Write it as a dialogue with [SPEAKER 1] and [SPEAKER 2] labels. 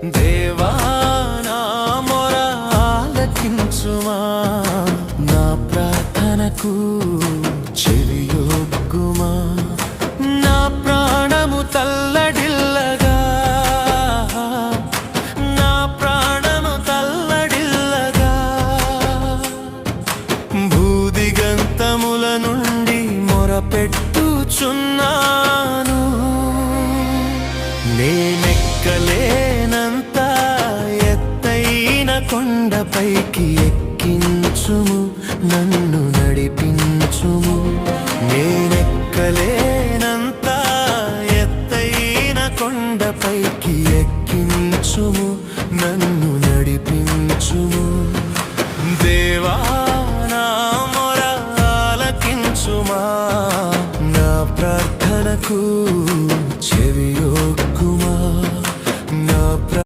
[SPEAKER 1] దేవా నా మొర ఆలకించుమా, నా ప్రార్థనకు చెవియొగ్గుమా. నా ప్రాణము తల్లడిల్లగా, నా ప్రాణము తల్లడిల్లగా, భూదిగంతముల నుండి మొరపెట్టుచున్నాను. నేనెక్కలేనంత ఎత్తైన కొండపైకి ఎక్కించుము, నన్ను నడిపించుము. నేనెక్కలేనంత ఎత్తైన కొండపైకి ఎక్కించుము, నన్ను నడిపించుము. దేవా నా మొర ఆలకించుమా, నా ప్రార్థనకు